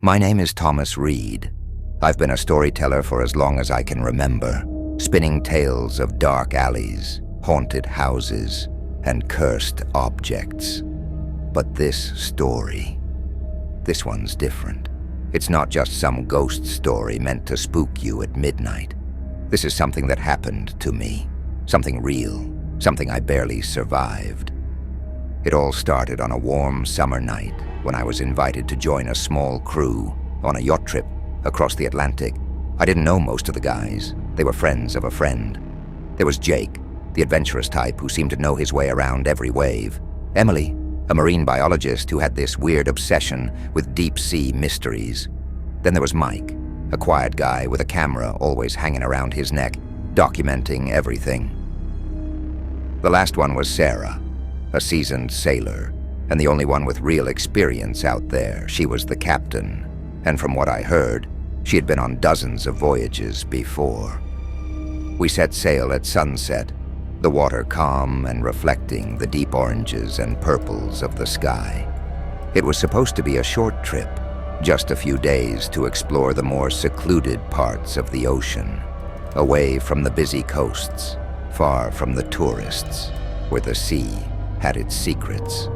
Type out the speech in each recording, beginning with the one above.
My name is Thomas Reed. I've been a storyteller for as long as I can remember, spinning tales of dark alleys, haunted houses, and cursed objects. But this story, this one's different. It's not just some ghost story meant to spook you at midnight. This is something that happened to me, something real, something I barely survived. It all started on a warm summer night when I was invited to join a small crew on a yacht trip across the Atlantic. I didn't know most of the guys. They were friends of a friend. There was Jake, the adventurous type who seemed to know his way around every wave. Emily, a marine biologist who had this weird obsession with deep-sea mysteries. Then there was Mike, a quiet guy with a camera always hanging around his neck, documenting everything. The last one was Sarah, a seasoned sailor, and the only one with real experience out there. She was the captain, and from what I heard, she had been on dozens of voyages before. We set sail at sunset, the water calm and reflecting the deep oranges and purples of the sky. It was supposed to be a short trip, just a few days to explore the more secluded parts of the ocean, away from the busy coasts, far from the tourists, where the sea had its secrets.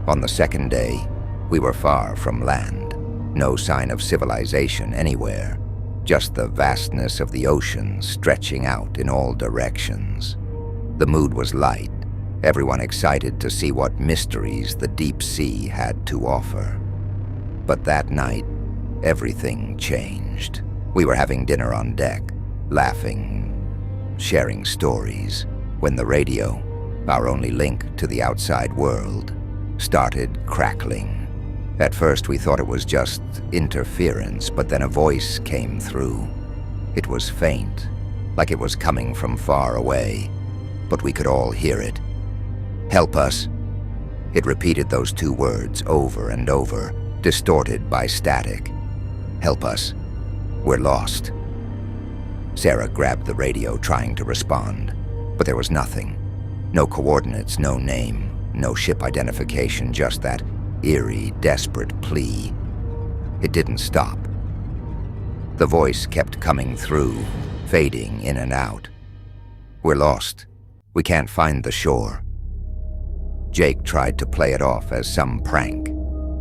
On the second day, we were far from land. No sign of civilization anywhere, just the vastness of the ocean stretching out in all directions. The mood was light, everyone excited to see what mysteries the deep sea had to offer. But that night, everything changed. We were having dinner on deck, laughing, sharing stories, when the radio, our only link to the outside world, started crackling. At first we thought it was just interference, but then a voice came through. It was faint, like it was coming from far away, but we could all hear it. "Help us." It repeated those two words over and over, distorted by static. "Help us. We're lost." Sarah grabbed the radio, trying to respond, but there was nothing. No coordinates, no name, no ship identification, just that eerie, desperate plea. It didn't stop. The voice kept coming through, fading in and out. "We're lost. We can't find the shore." Jake tried to play it off as some prank,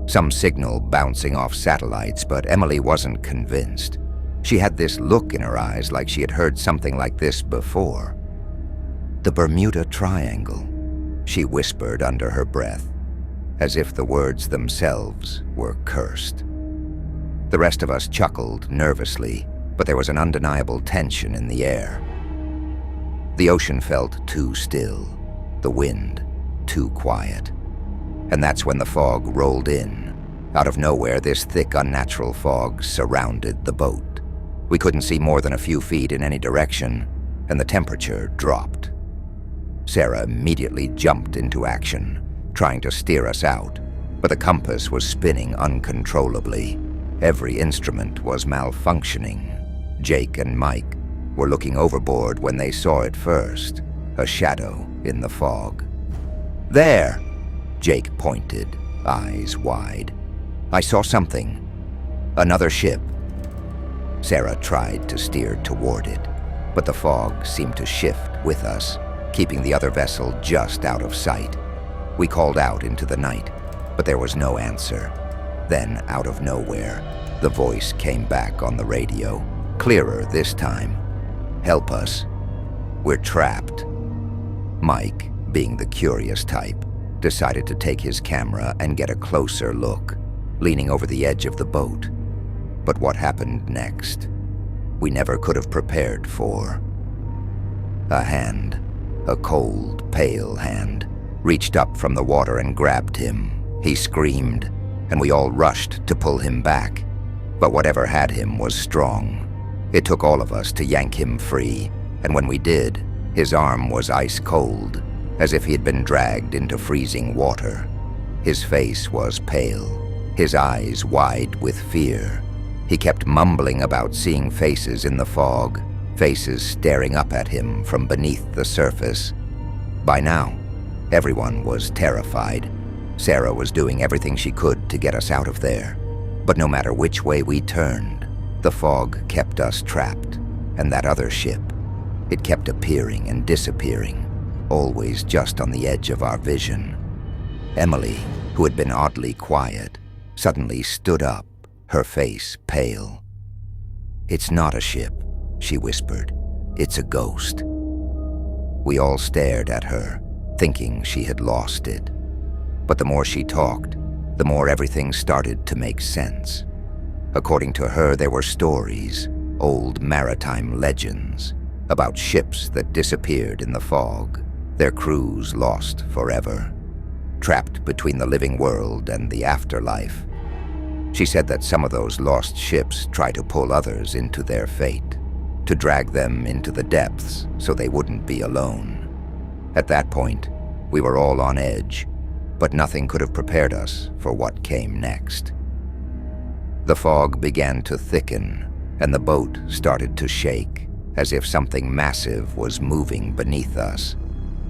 some signal bouncing off satellites, but Emily wasn't convinced. She had this look in her eyes like she had heard something like this before. "The Bermuda Triangle," she whispered under her breath, as if the words themselves were cursed. The rest of us chuckled nervously, but there was an undeniable tension in the air. The ocean felt too still, the wind too quiet. And that's when the fog rolled in. Out of nowhere, this thick, unnatural fog surrounded the boat. We couldn't see more than a few feet in any direction, and the temperature dropped. Sarah immediately jumped into action, trying to steer us out, but the compass was spinning uncontrollably. Every instrument was malfunctioning. Jake and Mike were looking overboard when they saw it first, a shadow in the fog. "There!" Jake pointed, eyes wide. "I saw something. Another ship." Sarah tried to steer toward it, but the fog seemed to shift with us, keeping the other vessel just out of sight. We called out into the night, but there was no answer. Then, out of nowhere, the voice came back on the radio, clearer this time. "Help us. We're trapped." Mike, being the curious type, decided to take his camera and get a closer look, leaning over the edge of the boat. But what happened next, we never could have prepared for. A hand, a cold, pale hand, reached up from the water and grabbed him. He screamed, and we all rushed to pull him back. But whatever had him was strong. It took all of us to yank him free, and when we did, his arm was ice cold, as if he had been dragged into freezing water. His face was pale, his eyes wide with fear. He kept mumbling about seeing faces in the fog, faces staring up at him from beneath the surface. By now, everyone was terrified. Sarah was doing everything she could to get us out of there. But no matter which way we turned, the fog kept us trapped, and that other ship, it kept appearing and disappearing, always just on the edge of our vision. Emily, who had been oddly quiet, suddenly stood up, her face pale. "It's not a ship," she whispered. "It's a ghost." We all stared at her, thinking she had lost it. But the more she talked, the more everything started to make sense. According to her, there were stories, old maritime legends, about ships that disappeared in the fog, their crews lost forever, trapped between the living world and the afterlife. She said that some of those lost ships try to pull others into their fate, to drag them into the depths so they wouldn't be alone. At that point, we were all on edge, but nothing could have prepared us for what came next. The fog began to thicken, and the boat started to shake, as if something massive was moving beneath us.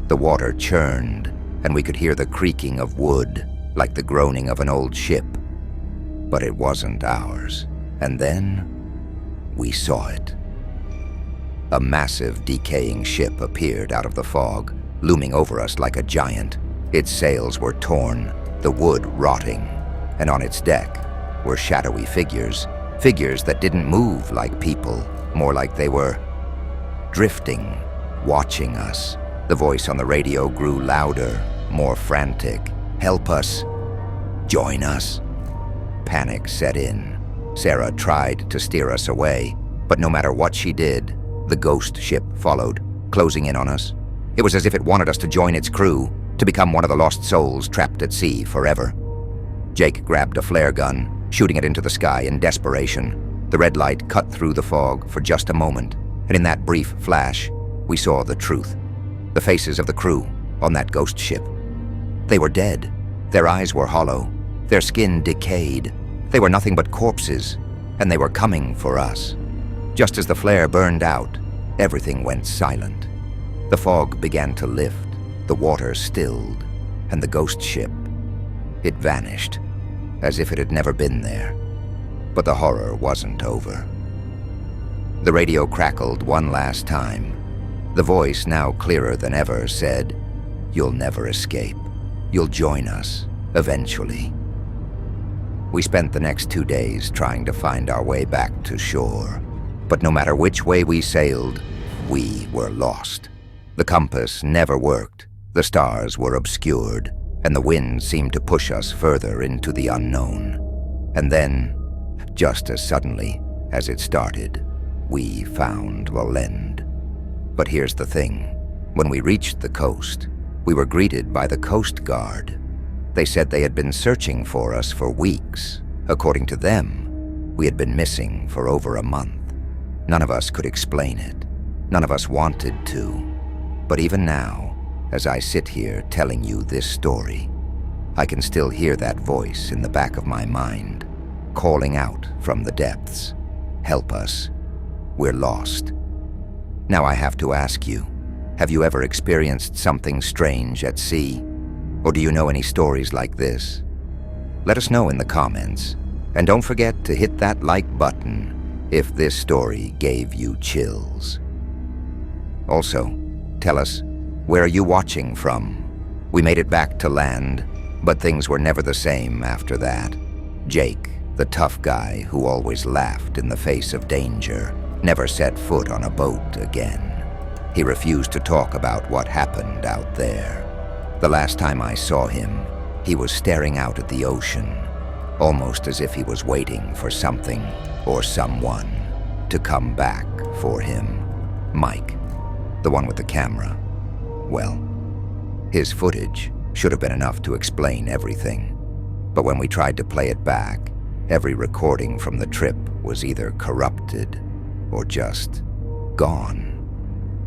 The water churned, and we could hear the creaking of wood, like the groaning of an old ship. But it wasn't ours. And then, we saw it. A massive, decaying ship appeared out of the fog, looming over us like a giant. Its sails were torn, the wood rotting, and on its deck were shadowy figures that didn't move like people, more like they were drifting, watching us. The voice on the radio grew louder, more frantic. "Help us! Join us!" Panic set in. Sarah tried to steer us away, but no matter what she did, the ghost ship followed, closing in on us. It was as if it wanted us to join its crew, to become one of the lost souls trapped at sea forever. Jake grabbed a flare gun, shooting it into the sky in desperation. The red light cut through the fog for just a moment, and in that brief flash, we saw the truth. The faces of the crew on that ghost ship. They were dead. Their eyes were hollow. Their skin decayed. They were nothing but corpses, and they were coming for us. Just as the flare burned out, everything went silent. The fog began to lift, the water stilled, and the ghost ship, it vanished, as if it had never been there. But the horror wasn't over. The radio crackled one last time. The voice, now clearer than ever, said, "You'll never escape. You'll join us, eventually." We spent the next 2 days trying to find our way back to shore. But no matter which way we sailed, we were lost. The compass never worked, the stars were obscured, and the wind seemed to push us further into the unknown. And then, just as suddenly as it started, we found the land. But here's the thing. When we reached the coast, we were greeted by the Coast Guard. They said they had been searching for us for weeks. According to them, we had been missing for over a month. None of us could explain it. None of us wanted to. But even now, as I sit here telling you this story, I can still hear that voice in the back of my mind, calling out from the depths, "Help us. We're lost." Now I have to ask you, have you ever experienced something strange at sea? Or do you know any stories like this? Let us know in the comments, and don't forget to hit that like button if this story gave you chills. Also, tell us, where are you watching from? We made it back to land, but things were never the same after that. Jake, the tough guy who always laughed in the face of danger, never set foot on a boat again. He refused to talk about what happened out there. The last time I saw him, he was staring out at the ocean, almost as if he was waiting for something or someone to come back for him. Mike, the one with the camera, well, his footage should have been enough to explain everything. But when we tried to play it back, every recording from the trip was either corrupted or just gone.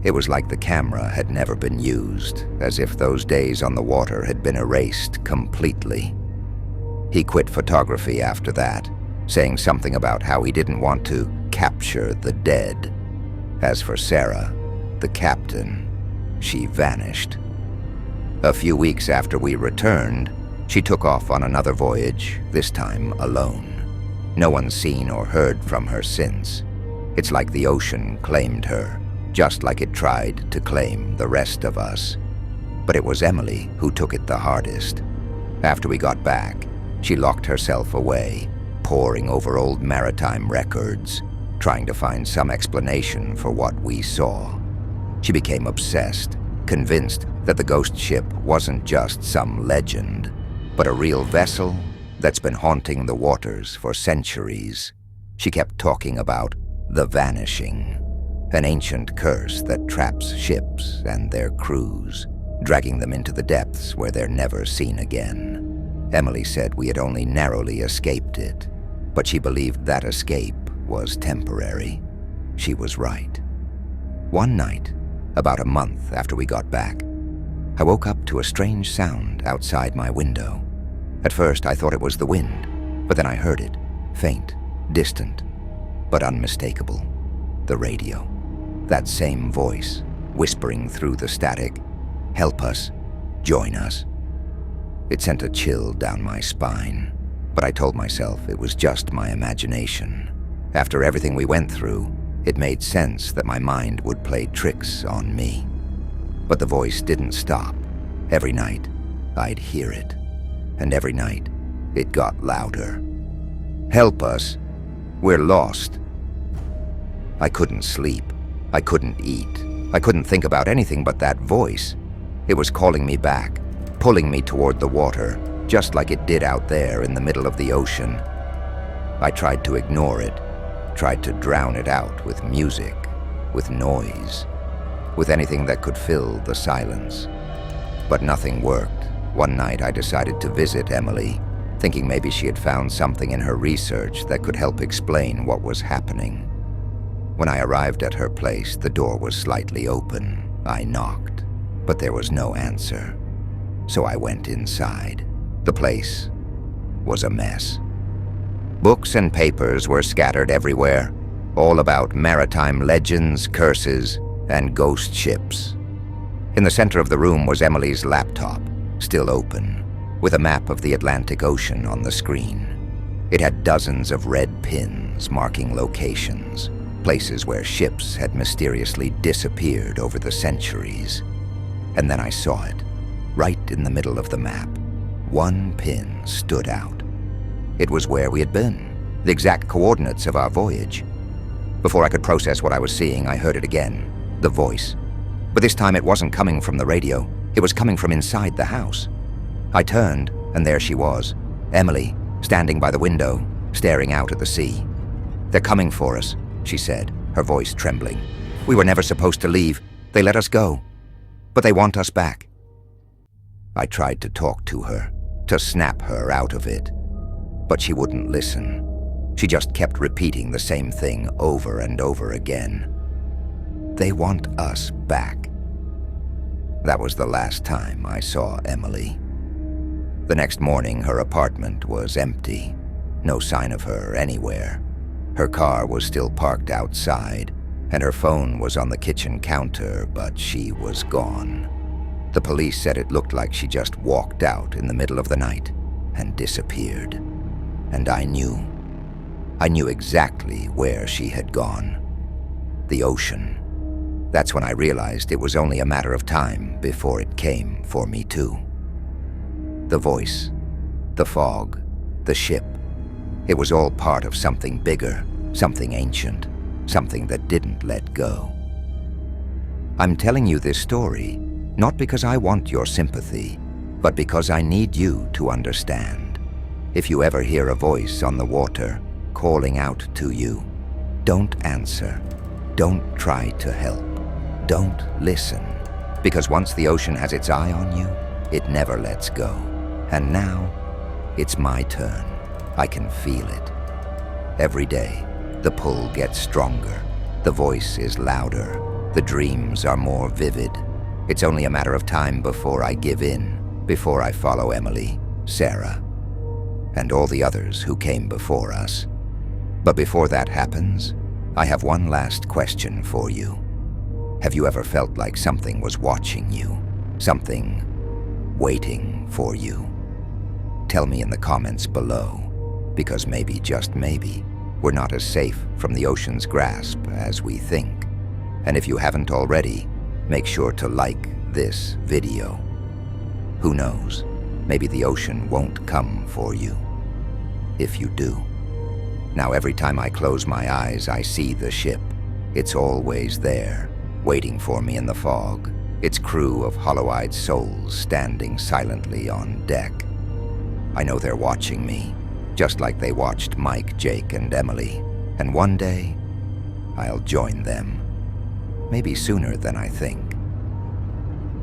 It was like the camera had never been used, as if those days on the water had been erased completely. He quit photography after that, saying something about how he didn't want to capture the dead. As for Sarah, the captain, she vanished. A few weeks after we returned, she took off on another voyage, this time alone. No one's seen or heard from her since. It's like the ocean claimed her, just like it tried to claim the rest of us. But it was Emily who took it the hardest. After we got back, she locked herself away, poring over old maritime records, trying to find some explanation for what we saw. She became obsessed, convinced that the ghost ship wasn't just some legend, but a real vessel that's been haunting the waters for centuries. She kept talking about the vanishing, an ancient curse that traps ships and their crews, dragging them into the depths where they're never seen again. Emily said we had only narrowly escaped it, but she believed that escape was temporary. She was right. One night, about a month after we got back, I woke up to a strange sound outside my window. At first I thought it was the wind, but then I heard it, faint, distant, but unmistakable. The radio. That same voice, whispering through the static, "Help us, join us." It sent a chill down my spine, but I told myself it was just my imagination. After everything we went through, it made sense that my mind would play tricks on me. But the voice didn't stop. Every night, I'd hear it. And every night, it got louder. "Help us. We're lost." I couldn't sleep. I couldn't eat. I couldn't think about anything but that voice. It was calling me back, pulling me toward the water, just like it did out there in the middle of the ocean. I tried to ignore it, tried to drown it out with music, with noise, with anything that could fill the silence. But nothing worked. One night I decided to visit Emily, thinking maybe she had found something in her research that could help explain what was happening. When I arrived at her place, the door was slightly open. I knocked, but there was no answer. So I went inside. The place was a mess. Books and papers were scattered everywhere, all about maritime legends, curses, and ghost ships. In the center of the room was Emily's laptop, still open, with a map of the Atlantic Ocean on the screen. It had dozens of red pins marking locations, places where ships had mysteriously disappeared over the centuries. And then I saw it, right in the middle of the map. One pin stood out. It was where we had been, the exact coordinates of our voyage. Before I could process what I was seeing, I heard it again, the voice. But this time it wasn't coming from the radio, it was coming from inside the house. I turned, and there she was, Emily, standing by the window, staring out at the sea. "They're coming for us," she said, her voice trembling. "We were never supposed to leave. They let us go. But they want us back." I tried to talk to her, to snap her out of it. But she wouldn't listen. She just kept repeating the same thing over and over again. "They want us back." That was the last time I saw Emily. The next morning, her apartment was empty. No sign of her anywhere. Her car was still parked outside, and her phone was on the kitchen counter, but she was gone. The police said it looked like she just walked out in the middle of the night and disappeared. And I knew exactly where she had gone. The ocean. That's when I realized it was only a matter of time before it came for me too. The voice, the fog, the ship. It was all part of something bigger, something ancient, something that didn't let go. I'm telling you this story, not because I want your sympathy, but because I need you to understand. If you ever hear a voice on the water calling out to you, don't answer. Don't try to help. Don't listen. Because once the ocean has its eye on you, it never lets go. And now, it's my turn. I can feel it. Every day, the pull gets stronger. The voice is louder. The dreams are more vivid. It's only a matter of time before I give in, before I follow Emily, Sarah, and all the others who came before us. But before that happens, I have one last question for you. Have you ever felt like something was watching you? Something waiting for you? Tell me in the comments below. Because maybe, just maybe, we're not as safe from the ocean's grasp as we think. And if you haven't already, make sure to like this video. Who knows, maybe the ocean won't come for you. If you do. Now every time I close my eyes, I see the ship. It's always there, waiting for me in the fog. Its crew of hollow-eyed souls standing silently on deck. I know they're watching me, just like they watched Mike, Jake, and Emily. And one day, I'll join them. Maybe sooner than I think.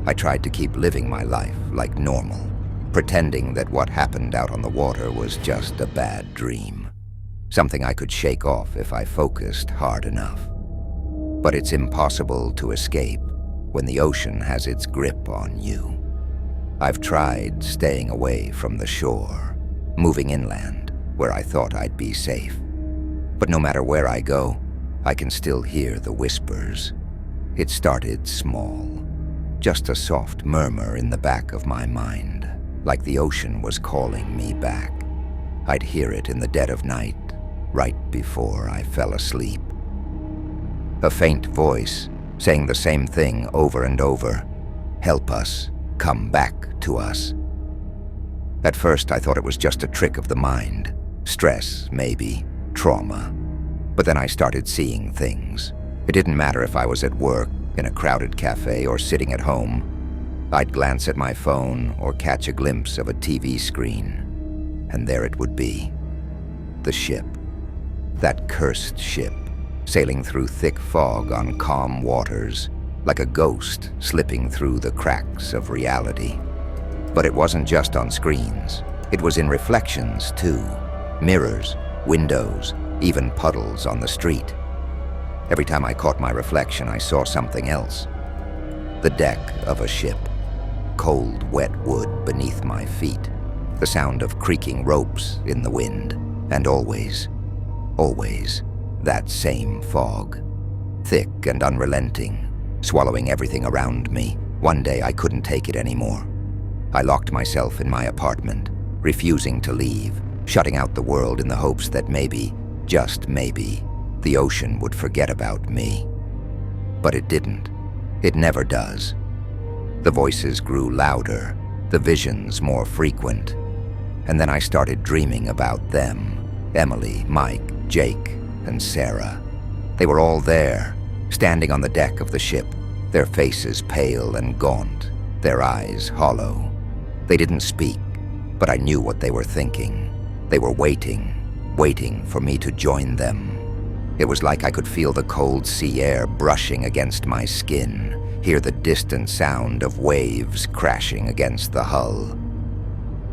I tried to keep living my life like normal, pretending that what happened out on the water was just a bad dream. Something I could shake off if I focused hard enough. But it's impossible to escape when the ocean has its grip on you. I've tried staying away from the shore, moving inland where I thought I'd be safe. But no matter where I go, I can still hear the whispers. It started small, just a soft murmur in the back of my mind, like the ocean was calling me back. I'd hear it in the dead of night, right before I fell asleep. A faint voice saying the same thing over and over. Help us, come back to us. At first I thought it was just a trick of the mind. Stress, maybe, trauma. But then I started seeing things. It didn't matter if I was at work, in a crowded cafe, or sitting at home. I'd glance at my phone or catch a glimpse of a TV screen, and there it would be. The ship. That cursed ship, sailing through thick fog on calm waters, like a ghost slipping through the cracks of reality. But it wasn't just on screens. It was in reflections, too. Mirrors, windows, even puddles on the street. Every time I caught my reflection, I saw something else. The deck of a ship. Cold, wet wood beneath my feet. The sound of creaking ropes in the wind. And always, that same fog. Thick and unrelenting, swallowing everything around me. One day I couldn't take it anymore. I locked myself in my apartment, refusing to leave, shutting out the world in the hopes that maybe, just maybe, the ocean would forget about me. But it didn't. It never does. The voices grew louder, the visions more frequent. And then I started dreaming about them. Emily, Mike, Jake, and Sarah. They were all there, standing on the deck of the ship, their faces pale and gaunt, their eyes hollow. They didn't speak, but I knew what they were thinking. They were waiting for me to join them. It was like I could feel the cold sea air brushing against my skin, hear the distant sound of waves crashing against the hull.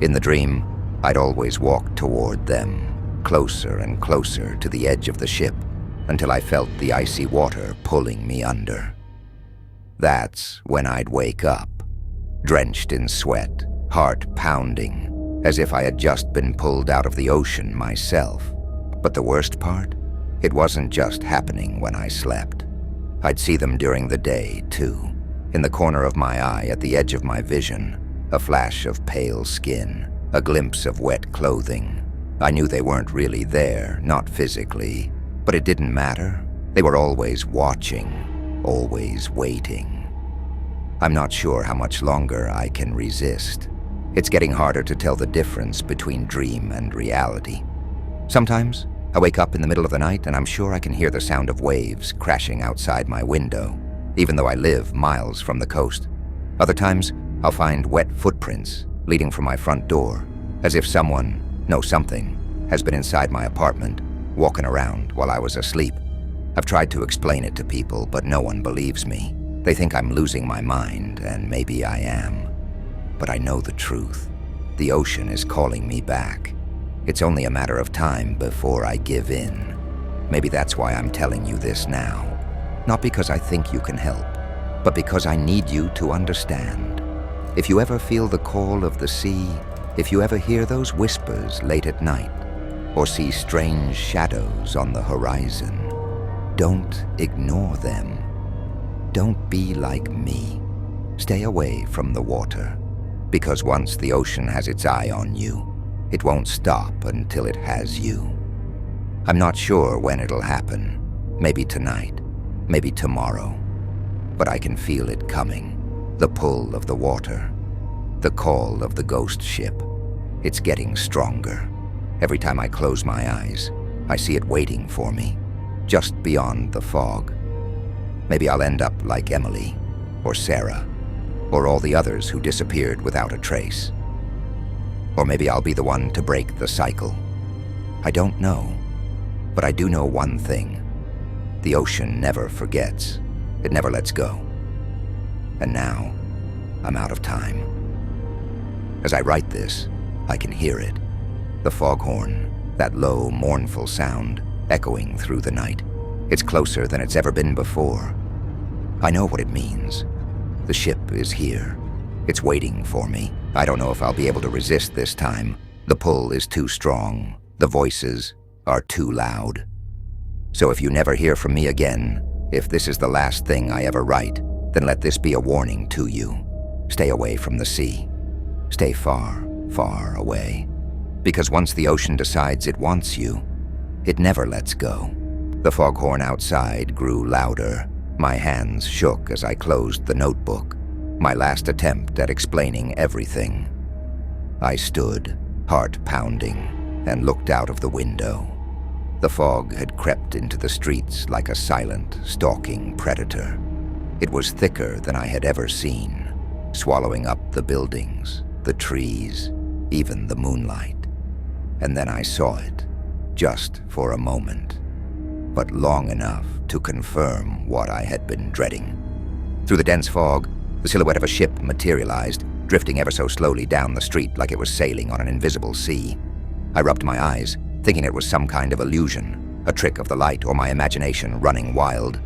In the dream, I'd always walk toward them, closer and closer to the edge of the ship, until I felt the icy water pulling me under. That's when I'd wake up, drenched in sweat, heart pounding, as if I had just been pulled out of the ocean myself. But the worst part? It wasn't just happening when I slept. I'd see them during the day, too. In the corner of my eye, at the edge of my vision, a flash of pale skin, a glimpse of wet clothing. I knew they weren't really there, not physically, but it didn't matter. They were always watching, always waiting. I'm not sure how much longer I can resist. It's getting harder to tell the difference between dream and reality. Sometimes, I wake up in the middle of the night and I'm sure I can hear the sound of waves crashing outside my window, even though I live miles from the coast. Other times, I'll find wet footprints leading from my front door, as if something, has been inside my apartment, walking around while I was asleep. I've tried to explain it to people, but no one believes me. They think I'm losing my mind, and maybe I am. But I know the truth. The ocean is calling me back. It's only a matter of time before I give in. Maybe that's why I'm telling you this now. Not because I think you can help, but because I need you to understand. If you ever feel the call of the sea, if you ever hear those whispers late at night, or see strange shadows on the horizon, don't ignore them. Don't be like me. Stay away from the water, because once the ocean has its eye on you, It won't stop until it has you. I'm not sure when it'll happen. Maybe tonight, maybe tomorrow. But I can feel it coming. The pull of the water. The call of the ghost ship. It's getting stronger. Every time I close my eyes, I see it waiting for me, just beyond the fog. Maybe I'll end up like Emily, or Sarah, or all the others who disappeared without a trace. Or maybe I'll be the one to break the cycle. I don't know, but I do know one thing. The ocean never forgets. It never lets go. And now, I'm out of time. As I write this, I can hear it. The foghorn, that low, mournful sound, echoing through the night. It's closer than it's ever been before. I know what it means. The ship is here. It's waiting for me. I don't know if I'll be able to resist this time. The pull is too strong. The voices are too loud. So if you never hear from me again, if this is the last thing I ever write, then let this be a warning to you. Stay away from the sea. Stay far, far away. Because once the ocean decides it wants you, it never lets go. The foghorn outside grew louder. My hands shook as I closed the notebook, my last attempt at explaining everything. I stood, heart pounding, and looked out of the window. The fog had crept into the streets like a silent, stalking predator. It was thicker than I had ever seen, swallowing up the buildings, the trees, even the moonlight. And then I saw it, just for a moment, but long enough to confirm what I had been dreading. Through the dense fog, the silhouette of a ship materialized, drifting ever so slowly down the street like it was sailing on an invisible sea. I rubbed my eyes, thinking it was some kind of illusion, a trick of the light or my imagination running wild.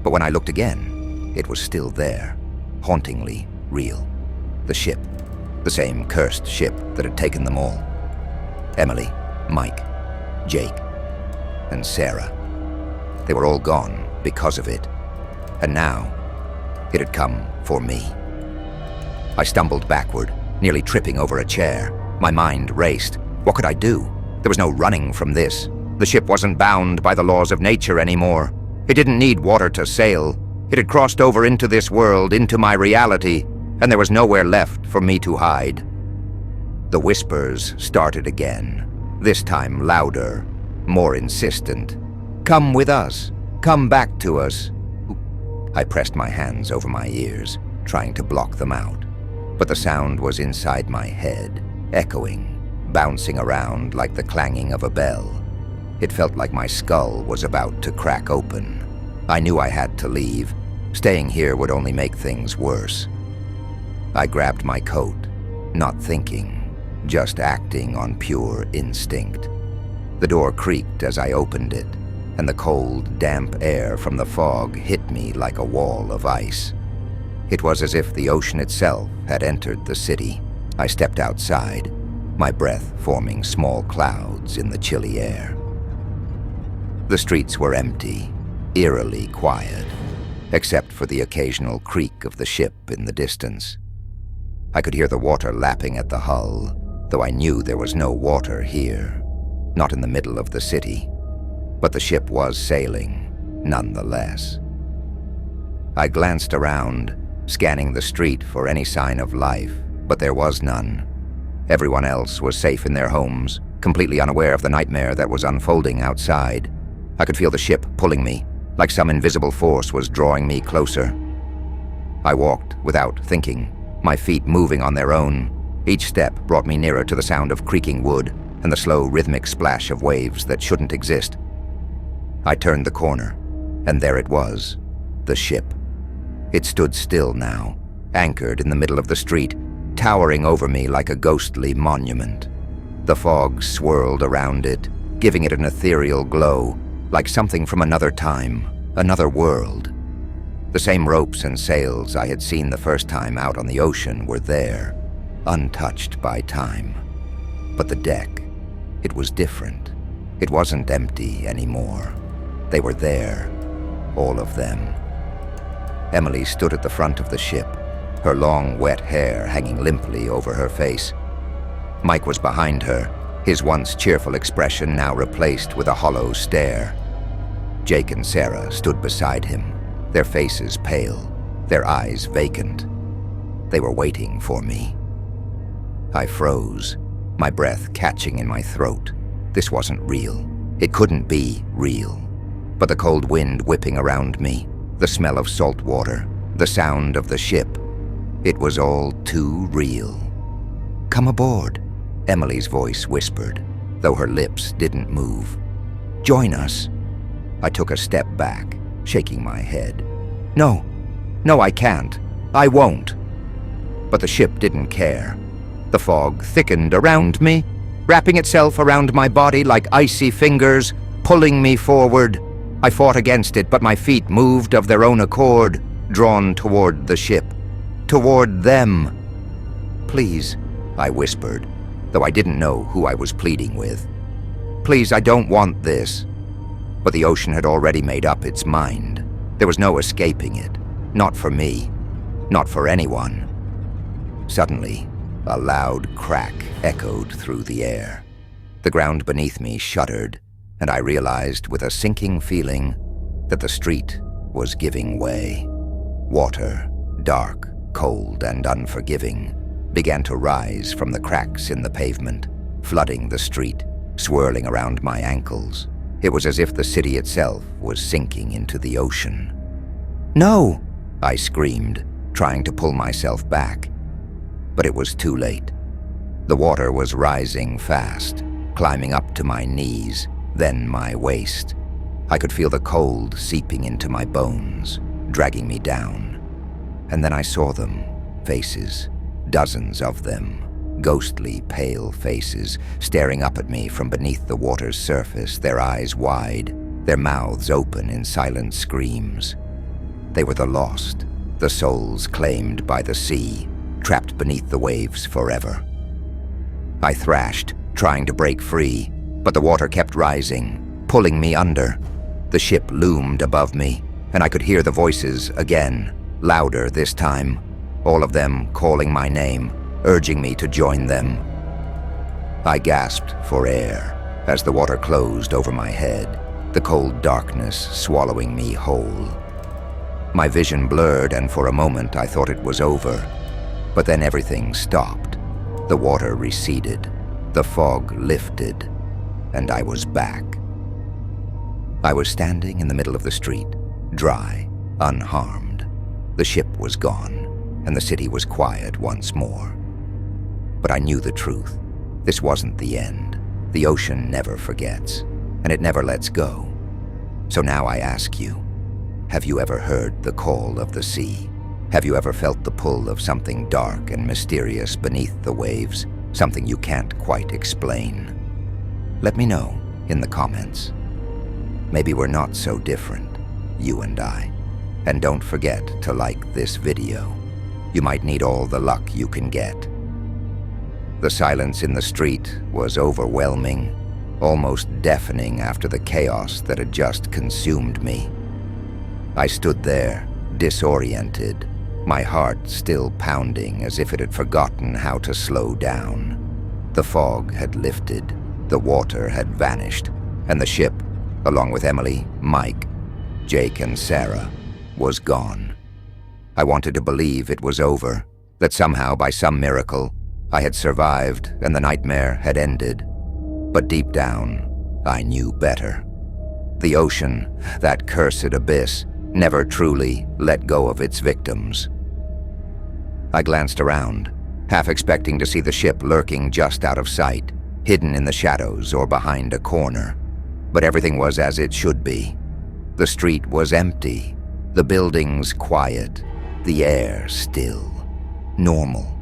But when I looked again, it was still there, hauntingly real. The ship, the same cursed ship that had taken them all. Emily, Mike, Jake, and Sarah. They were all gone because of it. And now, it had come for me. I stumbled backward, nearly tripping over a chair. My mind raced. What could I do? There was no running from this. The ship wasn't bound by the laws of nature anymore. It didn't need water to sail. It had crossed over into this world, into my reality, and there was nowhere left for me to hide. The whispers started again, this time louder, more insistent. Come with us. Come back to us. I pressed my hands over my ears, trying to block them out. But the sound was inside my head, echoing, bouncing around like the clanging of a bell. It felt like my skull was about to crack open. I knew I had to leave. Staying here would only make things worse. I grabbed my coat, not thinking, just acting on pure instinct. The door creaked as I opened it, and the cold, damp air from the fog hit me like a wall of ice. It was as if the ocean itself had entered the city. I stepped outside, my breath forming small clouds in the chilly air. The streets were empty, eerily quiet, except for the occasional creak of the ship in the distance. I could hear the water lapping at the hull, though I knew there was no water here, not in the middle of the city. But the ship was sailing, nonetheless. I glanced around, scanning the street for any sign of life, but there was none. Everyone else was safe in their homes, completely unaware of the nightmare that was unfolding outside. I could feel the ship pulling me, like some invisible force was drawing me closer. I walked without thinking, my feet moving on their own. Each step brought me nearer to the sound of creaking wood and the slow rhythmic splash of waves that shouldn't exist. I turned the corner, and there it was, the ship. It stood still now, anchored in the middle of the street, towering over me like a ghostly monument. The fog swirled around it, giving it an ethereal glow, like something from another time, another world. The same ropes and sails I had seen the first time out on the ocean were there, untouched by time. But the deck, it was different. It wasn't empty anymore. They were there, all of them. Emily stood at the front of the ship, her long, wet hair hanging limply over her face. Mike was behind her, his once cheerful expression now replaced with a hollow stare. Jake and Sarah stood beside him, their faces pale, their eyes vacant. They were waiting for me. I froze, my breath catching in my throat. This wasn't real. It couldn't be real. But the cold wind whipping around me, the smell of salt water, the sound of the ship, it was all too real. "Come aboard," Emily's voice whispered, though her lips didn't move. "Join us." I took a step back, shaking my head. No, I can't. I won't." But the ship didn't care. The fog thickened around me, wrapping itself around my body like icy fingers, pulling me forward. I fought against it, but my feet moved of their own accord, drawn toward the ship, toward them. "Please," I whispered, though I didn't know who I was pleading with. "Please, I don't want this." But the ocean had already made up its mind. There was no escaping it. Not for me. Not for anyone. Suddenly, a loud crack echoed through the air. The ground beneath me shuddered, and I realized with a sinking feeling that the street was giving way. Water, dark, cold, and unforgiving, began to rise from the cracks in the pavement, flooding the street, swirling around my ankles. It was as if the city itself was sinking into the ocean. "No!" I screamed, trying to pull myself back. But it was too late. The water was rising fast, climbing up to my knees, then my waist. I could feel the cold seeping into my bones, dragging me down. And then I saw them, faces, dozens of them, ghostly pale faces, staring up at me from beneath the water's surface, their eyes wide, their mouths open in silent screams. They were the lost, the souls claimed by the sea, trapped beneath the waves forever. I thrashed, trying to break free, but the water kept rising, pulling me under. The ship loomed above me, and I could hear the voices again, louder this time, all of them calling my name, urging me to join them. I gasped for air as the water closed over my head, the cold darkness swallowing me whole. My vision blurred, and for a moment I thought it was over. But then everything stopped. The water receded, the fog lifted, and I was back. I was standing in the middle of the street, dry, unharmed. The ship was gone, and the city was quiet once more. But I knew the truth. This wasn't the end. The ocean never forgets, and it never lets go. So now I ask you, have you ever heard the call of the sea? Have you ever felt the pull of something dark and mysterious beneath the waves, something you can't quite explain? Let me know in the comments. Maybe we're not so different, you and I. And don't forget to like this video. You might need all the luck you can get. The silence in the street was overwhelming, almost deafening after the chaos that had just consumed me. I stood there, disoriented, my heart still pounding as if it had forgotten how to slow down. The fog had lifted, the water had vanished, and the ship, along with Emily, Mike, Jake, and Sarah, was gone. I wanted to believe it was over, that somehow, by some miracle, I had survived and the nightmare had ended. But deep down, I knew better. The ocean, that cursed abyss, never truly let go of its victims. I glanced around, half expecting to see the ship lurking just out of sight, hidden in the shadows or behind a corner. But everything was as it should be. The street was empty, the buildings quiet, the air still, normal.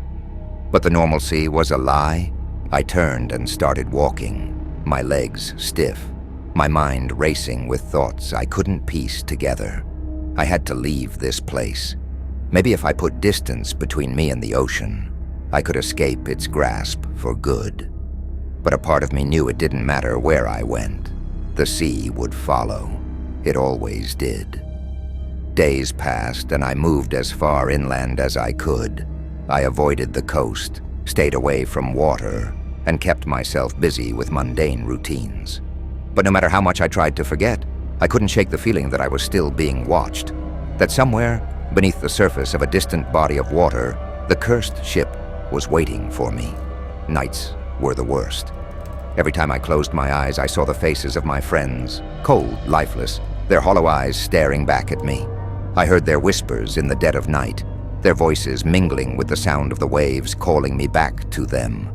But the normalcy was a lie. I turned and started walking, my legs stiff, my mind racing with thoughts I couldn't piece together. I had to leave this place. Maybe if I put distance between me and the ocean, I could escape its grasp for good. But a part of me knew it didn't matter where I went. The sea would follow. It always did. Days passed, and I moved as far inland as I could. I avoided the coast, stayed away from water, and kept myself busy with mundane routines. But no matter how much I tried to forget, I couldn't shake the feeling that I was still being watched, that somewhere beneath the surface of a distant body of water, the cursed ship was waiting for me. Nights were the worst. Every time I closed my eyes, I saw the faces of my friends, cold, lifeless, their hollow eyes staring back at me. I heard their whispers in the dead of night, their voices mingling with the sound of the waves calling me back to them.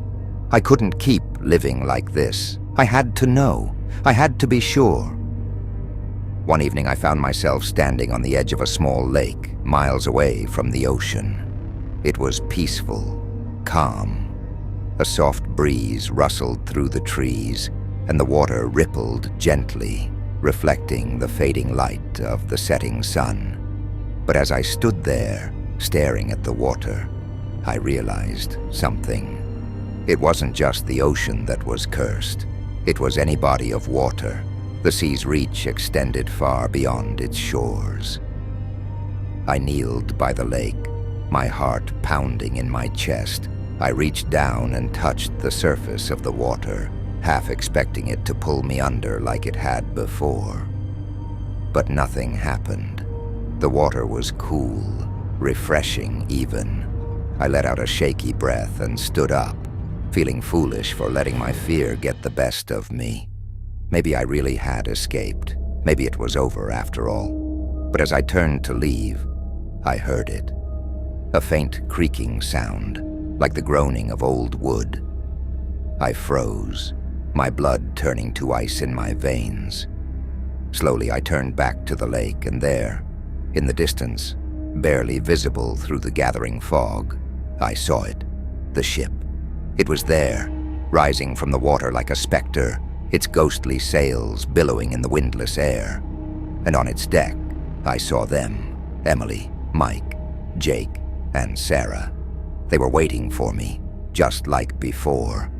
I couldn't keep living like this. I had to know. I had to be sure. One evening I found myself standing on the edge of a small lake, miles away from the ocean. It was peaceful, calm. A soft breeze rustled through the trees, and the water rippled gently, reflecting the fading light of the setting sun. But as I stood there, staring at the water, I realized something. It wasn't just the ocean that was cursed. It was any body of water. The sea's reach extended far beyond its shores. I kneeled by the lake, my heart pounding in my chest. I reached down and touched the surface of the water, half expecting it to pull me under like it had before. But nothing happened. The water was cool, refreshing even. I let out a shaky breath and stood up, feeling foolish for letting my fear get the best of me. Maybe I really had escaped. Maybe it was over after all. But as I turned to leave, I heard it. A faint creaking sound, like the groaning of old wood. I froze, my blood turning to ice in my veins. Slowly I turned back to the lake, and there, in the distance, barely visible through the gathering fog, I saw it, the ship. It was there, rising from the water like a specter, its ghostly sails billowing in the windless air. And on its deck, I saw them, Emily, Mike, Jake, and Sarah. They were waiting for me, just like before.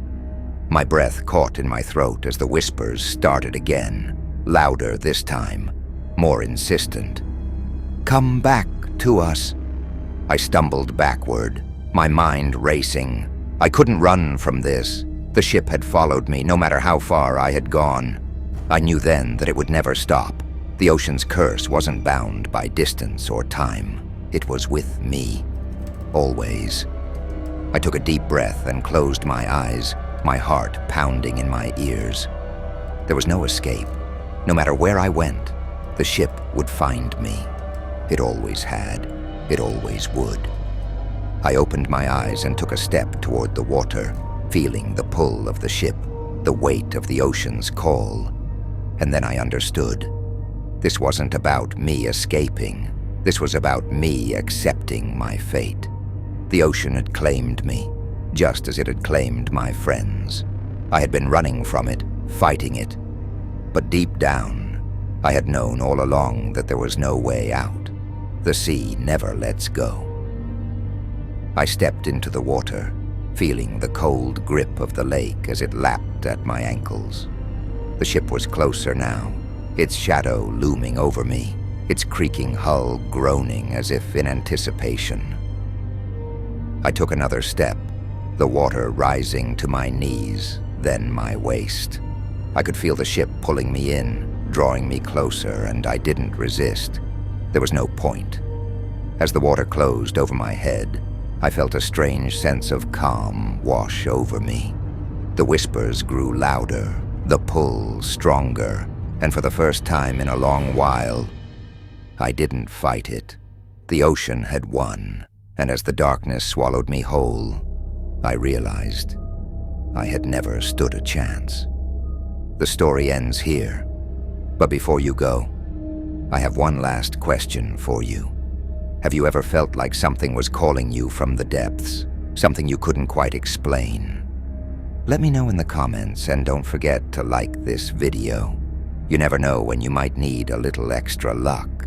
My breath caught in my throat as the whispers started again, louder this time, more insistent. "Come back to us." I stumbled backward, my mind racing. I couldn't run from this. The ship had followed me, no matter how far I had gone. I knew then that it would never stop. The ocean's curse wasn't bound by distance or time. It was with me, always. I took a deep breath and closed my eyes, my heart pounding in my ears. There was no escape. No matter where I went, the ship would find me. It always had. It always would. I opened my eyes and took a step toward the water, feeling the pull of the ship, the weight of the ocean's call. And then I understood. This wasn't about me escaping. This was about me accepting my fate. The ocean had claimed me, just as it had claimed my friends. I had been running from it, fighting it. But deep down, I had known all along that there was no way out. The sea never lets go. I stepped into the water, feeling the cold grip of the lake as it lapped at my ankles. The ship was closer now, its shadow looming over me, its creaking hull groaning as if in anticipation. I took another step, the water rising to my knees, then my waist. I could feel the ship pulling me in, drawing me closer, and I didn't resist. There was no point. As the water closed over my head, I felt a strange sense of calm wash over me. The whispers grew louder, the pull stronger, and for the first time in a long while, I didn't fight it. The ocean had won, and as the darkness swallowed me whole, I realized I had never stood a chance. The story ends here, but before you go, I have one last question for you. Have you ever felt like something was calling you from the depths, something you couldn't quite explain? Let me know in the comments, and don't forget to like this video. You never know when you might need a little extra luck.